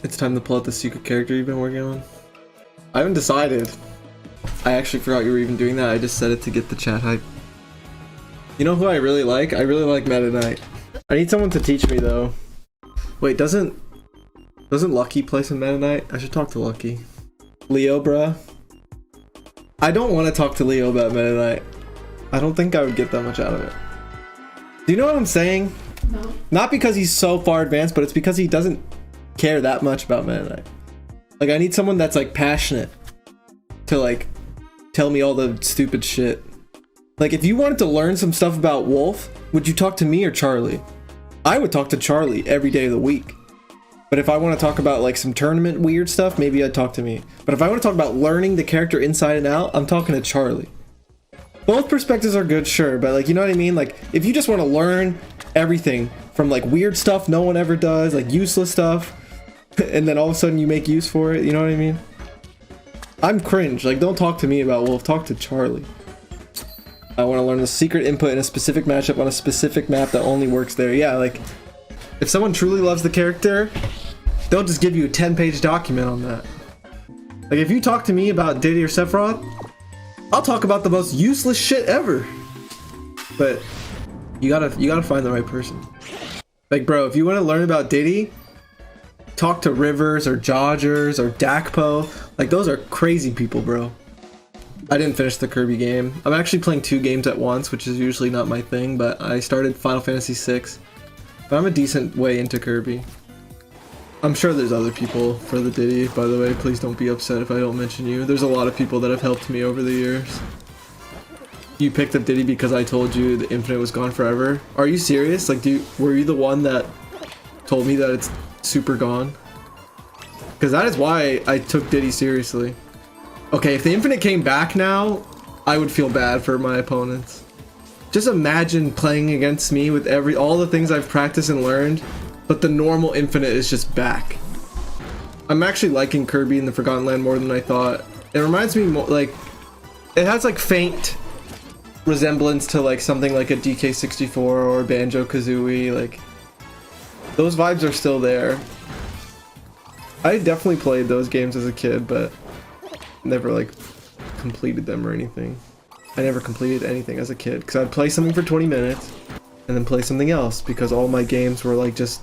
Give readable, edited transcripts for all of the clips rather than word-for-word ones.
It's time to pull out the secret character you've been working on. I haven't decided. I actually forgot you were even doing that. I just said it to get the chat hype. You know who I really like? I really like Meta Knight. I need someone to teach me though. Wait, doesn't Lucky play some Meta Knight? I should talk to Lucky. Leo, bruh. I don't want to talk to Leo about Meta Knight. I don't think I would get that much out of it. Do you know what I'm saying? No. Not because he's so far advanced, but it's because he doesn't care that much about Meta Knight. Like, I need someone that's like passionate to like tell me all the stupid shit. Like, if you wanted to learn some stuff about Wolf, would you talk to me or Charlie? I would talk to Charlie every day of the week. But if I want to talk about like some tournament weird stuff, maybe I'd talk to me. But if I want to talk about learning the character inside and out, I'm talking to Charlie. Both perspectives are good, sure, but like, you know what I mean? Like, if you just want to learn everything from like weird stuff no one ever does, like useless stuff, and then all of a sudden you make use for it, you know what I mean? I'm cringe. Like, don't talk to me about Wolf, talk to Charlie. I want to learn the secret input in a specific matchup on a specific map that only works there. Yeah, like, if someone truly loves the character, they'll just give you a 10-page document on that. Like, if you talk to me about Diddy or Sephiroth, I'll talk about the most useless shit ever. But you gotta find the right person. Like, bro, if you want to learn about Diddy, talk to Rivers or Jodgers or Dakpo. Like, those are crazy people, bro. I didn't finish the Kirby game. I'm actually playing 2 games at once, which is usually not my thing, but I started Final Fantasy VI. But I'm a decent way into Kirby. I'm sure there's other people for the Diddy, by the way. Please don't be upset if I don't mention you. There's a lot of people that have helped me over the years. You picked up Diddy because I told you the Infinite was gone forever. Are you serious? Like, were you the one that told me that it's super gone? Because that is why I took Diddy seriously. Okay, if the Infinite came back now, I would feel bad for my opponents. Just imagine playing against me with all the things I've practiced and learned, but the normal Infinite is just back. I'm actually liking Kirby in the Forgotten Land more than I thought. It reminds me more, like, it has like faint resemblance to like something like a DK64 or Banjo-Kazooie. Like, those vibes are still there. I definitely played those games as a kid, but never like completed them or anything. I never completed anything as a kid because I'd play something for 20 minutes and then play something else because all my games were like just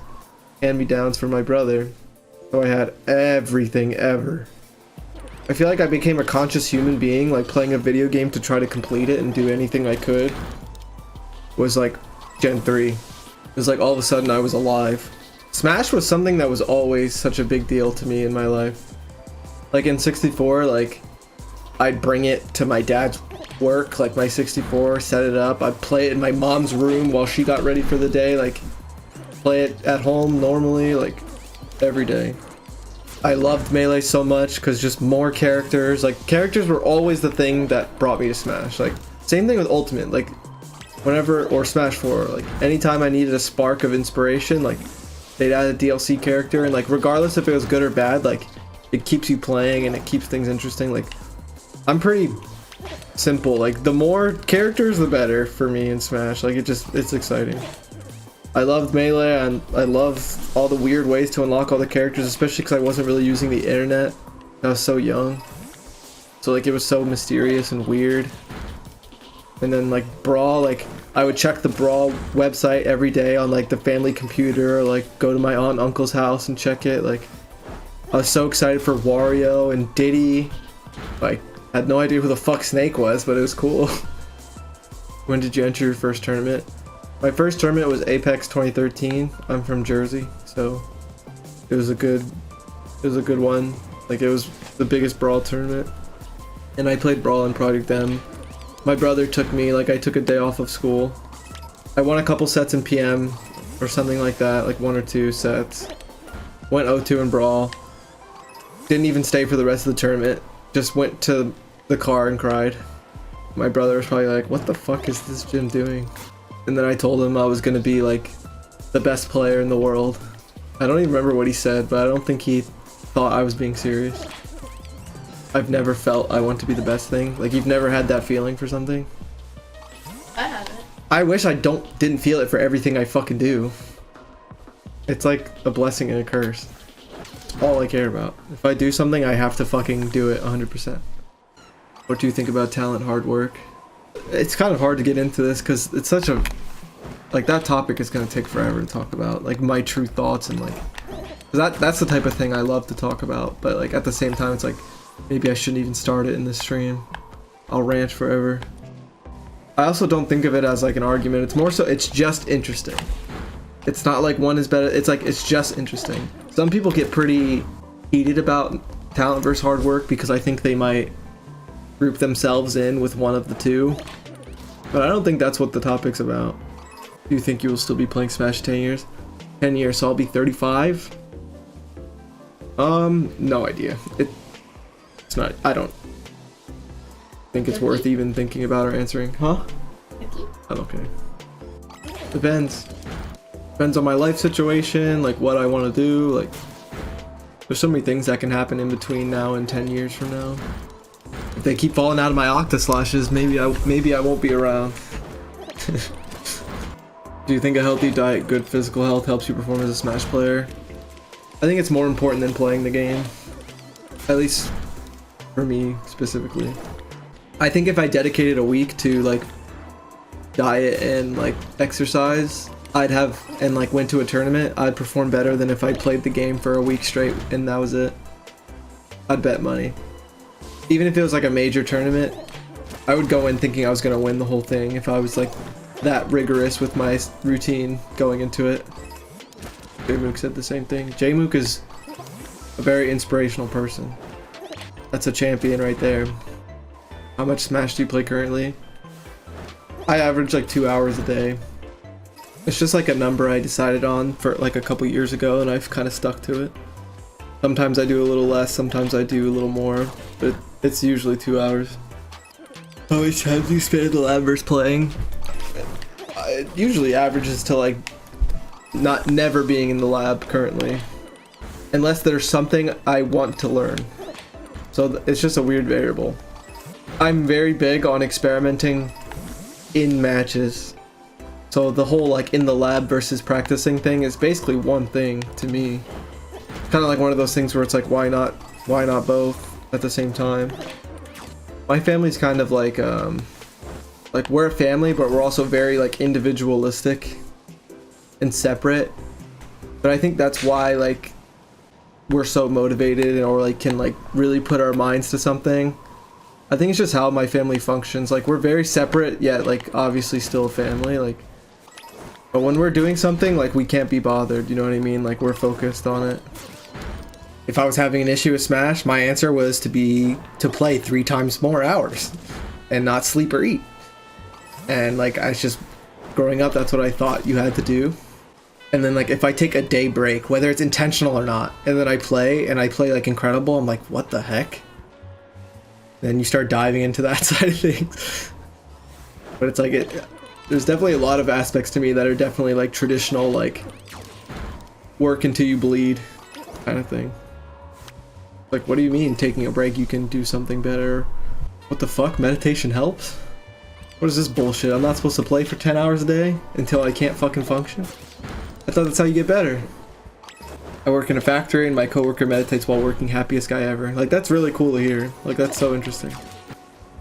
hand-me-downs from my brother. So I had everything ever. I feel like I became a conscious human being, like playing a video game to try to complete it and do anything I could was like Gen 3. It was like all of a sudden I was alive. Smash was something that was always such a big deal to me in my life. Like in 64, like I'd bring it to my dad's work, like my 64, set it up. I'd play it in my mom's room while she got ready for the day, like play it at home normally, like every day. I loved Melee so much because just more characters, like characters were always the thing that brought me to Smash. Like same thing with Ultimate, like whenever, or Smash 4, like anytime I needed a spark of inspiration, like they'd add a DLC character, and like regardless if it was good or bad, like it keeps you playing and it keeps things interesting. Like I'm pretty simple, like the more characters the better for me in Smash. Like it's exciting. I loved Melee and I love all the weird ways to unlock all the characters, especially because I wasn't really using the internet. I was so young, so like it was so mysterious and weird. And then like Brawl, like I would check the Brawl website every day on like the family computer, or like go to my aunt and uncle's house and check it. Like I was so excited for Wario and Diddy. Like I had no idea who the fuck Snake was, but it was cool. When did you enter your first tournament? My first tournament was Apex 2013. I'm from Jersey, so it was a good one. Like it was the biggest Brawl tournament. And I played Brawl in Project M. My brother took me, like I took a day off of school. I won a couple sets in PM or something like that, like 1 or 2 sets. Went 0-2 in Brawl. Didn't even stay for the rest of the tournament. Just went to the car and cried. My brother was probably like, what the fuck is this gym doing? And then I told him I was gonna be like the best player in the world. I don't even remember what he said, but I don't think he thought I was being serious. I've never felt I want to be the best thing. Like, you've never had that feeling for something? I haven't. I wish I didn't feel it for everything I fucking do. It's like a blessing and a curse. all I care about. If I do something, I have to fucking do it 100%. What do you think about talent, hard work? It's kind of hard to get into this because it's such a, like, that topic is going to take forever to talk about, like my true thoughts, and like that's the type of thing I love to talk about, but like at the same time it's like maybe I shouldn't even start it in this stream. I'll rant forever. I also don't think of it as like an argument. It's more so it's just interesting. It's not like one is better. It's like it's just interesting. Some people get pretty heated about talent versus hard work because I think they might group themselves in with one of the two, but I don't think that's what the topic's about. Do you think you will still be playing Smash 10 years? 10 years, so I'll be 35? No idea. It's not, I don't think it's worth even thinking about or answering. Huh? I don't care. Depends. Depends on my life situation, like what I want to do, like there's so many things that can happen in between now and 10 years from now. If they keep falling out of my Octaslashes, maybe I won't be around. Do you think a healthy diet, good physical health helps you perform as a Smash player? I think it's more important than playing the game. At least for me specifically. I think if I dedicated a week to like diet and like exercise, and like went to a tournament, I'd perform better than if I played the game for a week straight and that was it. I'd bet money. Even if it was like a major tournament, I would go in thinking I was gonna win the whole thing if I was like that rigorous with my routine going into it. J-Mook said the same thing. J-Mook is a very inspirational person. That's a champion right there. How much Smash do you play currently? I average like 2 hours a day. It's just like a number I decided on for like a couple years ago and I've kind of stuck to it. Sometimes I do a little less, sometimes I do a little more, but it's usually 2 hours. How many times do you spend in the lab versus playing? It usually averages to like never being in the lab currently, unless there's something I want to learn. So it's just a weird variable. I'm very big on experimenting in matches. So the whole like in the lab versus practicing thing is basically one thing to me. Kind of like one of those things where it's like why not both at the same time. My family's kind of like we're a family, but we're also very like individualistic and separate. But I think that's why like we're so motivated or like can like really put our minds to something. I think it's just how my family functions. Like we're very separate yet like obviously still a family, like, but when we're doing something like we can't be bothered, you know what I mean? Like we're focused on it. If I was having an issue with Smash, my answer was to play 3 times more hours and not sleep or eat. And like I was just growing up, that's what I thought you had to do. And then like if I take a day break, whether it's intentional or not, and then I play like incredible, I'm like, what the heck? Then you start diving into that side of things. But it's like there's definitely a lot of aspects to me that are definitely like traditional, like work until you bleed kind of thing. Like, what do you mean taking a break you can do something better? What the fuck? Meditation helps? What is this bullshit? I'm not supposed to play for 10 hours a day until I can't fucking function? I thought that's how you get better. I work in a factory and my coworker meditates while working, happiest guy ever. Like, that's really cool to hear. Like, that's so interesting.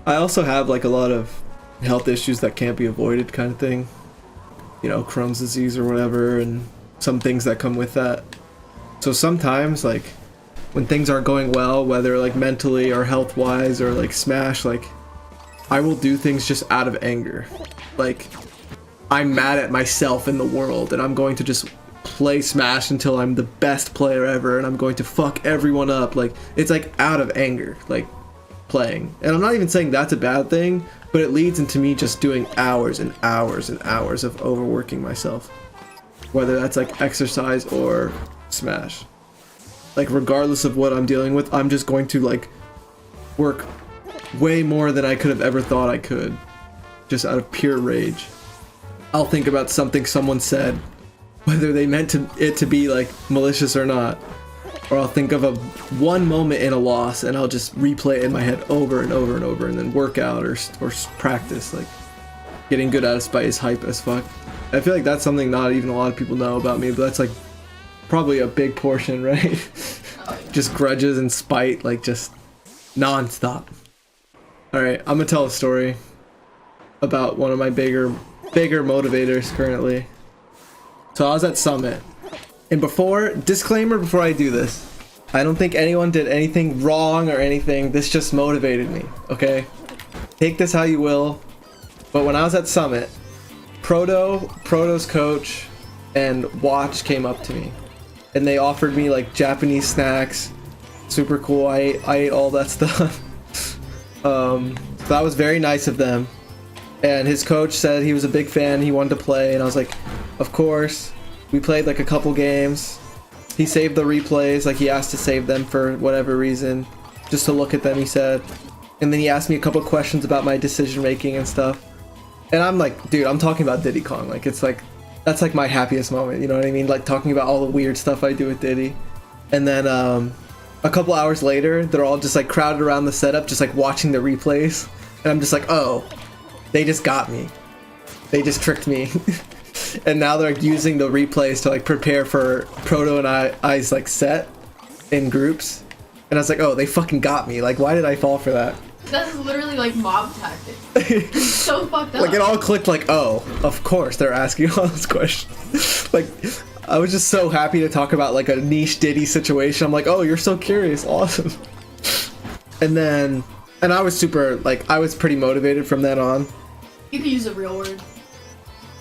I also have like a lot of health issues that can't be avoided kind of thing. You know, Crohn's disease or whatever, and some things that come with that. So sometimes, like, when things aren't going well, whether like mentally or health-wise or like Smash, like, I will do things just out of anger. Like, I'm mad at myself in the world and I'm going to just play Smash until I'm the best player ever and I'm going to fuck everyone up. Like, it's like out of anger, like playing. And I'm not even saying that's a bad thing, but it leads into me just doing hours and hours and hours of overworking myself. Whether that's like exercise or Smash. Like, regardless of what I'm dealing with, I'm just going to like work way more than I could have ever thought I could, just out of pure rage. I'll think about something someone said, whether they meant it to be like malicious or not, or I'll think of one moment in a loss and I'll just replay it in my head over and over and over, and then work out or practice. Like, getting good at a spite is hype as fuck. I feel like that's something not even a lot of people know about me, but that's like probably a big portion, right? Oh just grudges and spite, like just non-stop. All right, I'm gonna tell a story about one of my bigger motivators currently. So I was at Summit, and disclaimer before I do this, I don't think anyone did anything wrong or anything. This just motivated me, okay? Take this how you will. But when I was at Summit, Proto's coach and Watch came up to me, and they offered me like Japanese snacks. Super cool. I ate all that stuff. So that was very nice of them. And his coach said he was a big fan, he wanted to play, and I was like, of course. We played like a couple games. He saved the replays, like he asked to save them for whatever reason, just to look at them, he said. And then he asked me a couple questions about my decision making and stuff. And I'm like, dude, I'm talking about Diddy Kong. Like, it's like, that's like my happiest moment, you know what I mean? Like talking about all the weird stuff I do with Diddy. And then a couple hours later, they're all just like crowded around the setup, just like watching the replays. And I'm just like, oh, they just got me. They just tricked me. And now they're like using the replays to like prepare for Proto and I's like set in groups. And I was like, oh, they fucking got me. Like, why did I fall for that? That's literally like mob tactics. It's so fucked up. Like, it all clicked like, oh, of course they're asking all those questions. Like, I was just so happy to talk about like a niche Diddy situation. I'm like, oh, you're so curious. Awesome. And I was super, like, I was pretty motivated from then on. You could use a real word.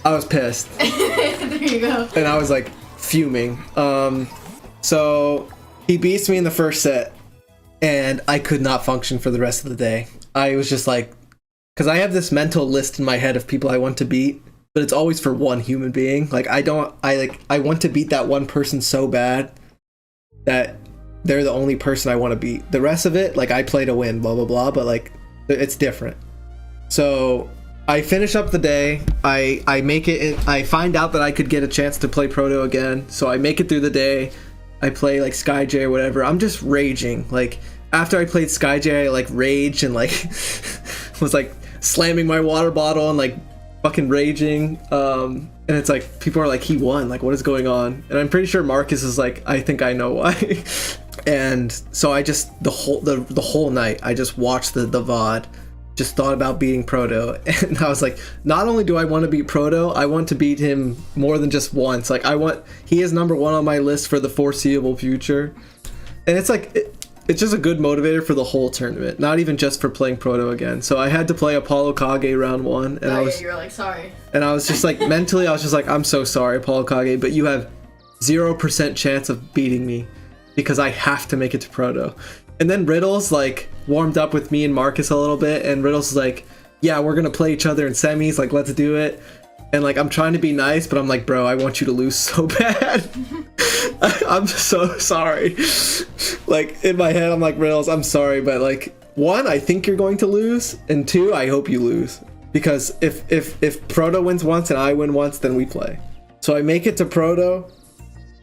I was pissed. There you go. And I was like fuming. So he beats me in the first set, and I could not function for the rest of the day. I was just like, because I have this mental list in my head of people I want to beat, but it's always for one human being. Like, I want to beat that one person so bad that they're the only person I want to beat. The rest of it, like, I play to win, blah blah blah, but like, it's different. So I finish up the day, I make it in, I find out that I could get a chance to play Proto again, so I make it through the day. I play like SkyJ or whatever. I'm just raging. Like, after I played SkyJ, I like raged and like was like slamming my water bottle and like fucking raging. And it's like, people are like, he won, like what is going on? And I'm pretty sure Marcus is like, I think I know why. And so I just, the whole night, I just watched the VOD, just thought about beating Proto, and I was like, not only do I want to beat Proto, I want to beat him more than just once. Like, he is number one on my list for the foreseeable future. And it's like, it's just a good motivator for the whole tournament, not even just for playing Proto again. So I had to play Apollo Kage round one, and you're like, sorry. And I was just like, mentally, I was just like, I'm so sorry, Apollo Kage, but you have 0% chance of beating me because I have to make it to Proto. And then Riddles like warmed up with me and Marcus a little bit, and Riddles was like, yeah, we're gonna play each other in semis, like let's do it. And like, I'm trying to be nice, but I'm like, bro, I want you to lose so bad. I'm so sorry. Like, in my head, I'm like, Riddles, I'm sorry, but like, one, I think you're going to lose, and two, I hope you lose. Because if Proto wins once and I win once, then we play. So I make it to Proto,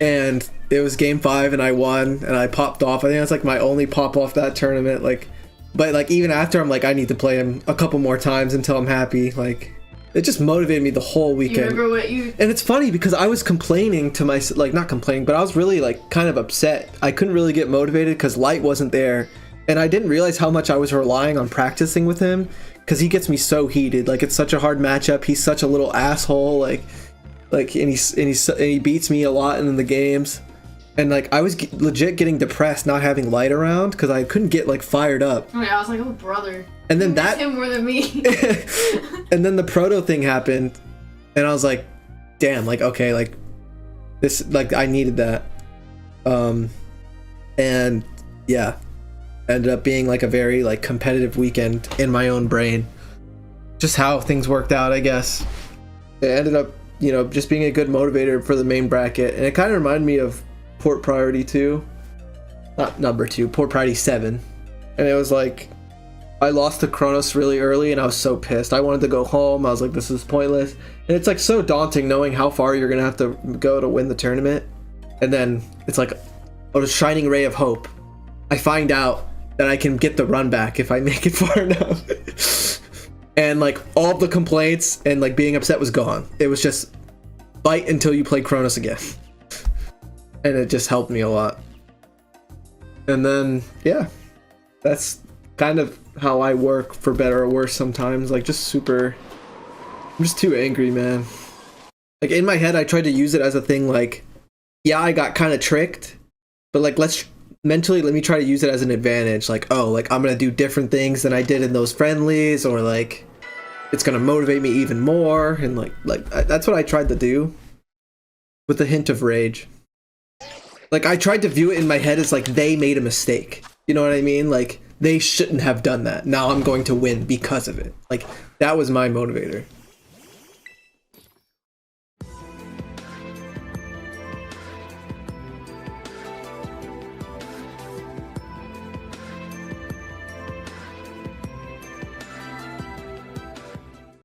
and it was game 5 and I won and I popped off. I think that's like my only pop off that tournament. Like, but like, even after, I'm like, I need to play him a couple more times until I'm happy. Like, it just motivated me the whole weekend. You remember what you... And it's funny because I was complaining to myself, like, not complaining, but I was really like kind of upset. I couldn't really get motivated because Light wasn't there, and I didn't realize how much I was relying on practicing with him, because he gets me so heated. Like, it's such a hard matchup. He's such a little asshole. And he beats me a lot in the games. And like, I was legit getting depressed not having Light around because I couldn't get like fired up. Oh yeah, I was like, oh brother. And then that him more than me. And then the Proto thing happened, and I was like, damn, like, okay, like this, like, I needed that. And yeah, ended up being like a very like competitive weekend in my own brain. Just how things worked out, I guess. It ended up, you know, just being a good motivator for the main bracket, and it kind of reminded me of Port Priority 2, not number 2, Port Priority 7. And it was like, I lost to Kronos really early and I was so pissed. I wanted to go home. I was like, this is pointless. And it's like so daunting knowing how far you're gonna have to go to win the tournament. And then it's like a shining ray of hope. I find out that I can get the run back if I make it far enough. And like, all of the complaints and like being upset was gone. It was just fight until you play Kronos again. And it just helped me a lot. And then yeah, that's kind of how I work, for better or worse sometimes. Like just super, I'm just too angry, man. Like in my head I tried to use it as a thing like, yeah, I got kind of tricked, but like let me try to use it as an advantage. Like, oh, like I'm gonna do different things than I did in those friendlies, or like it's gonna motivate me even more. And that's what I tried to do, with a hint of rage. Like I tried to view it in my head as like they made a mistake. You know what I mean? Like they shouldn't have done that. Now I'm going to win because of it. Like that was my motivator.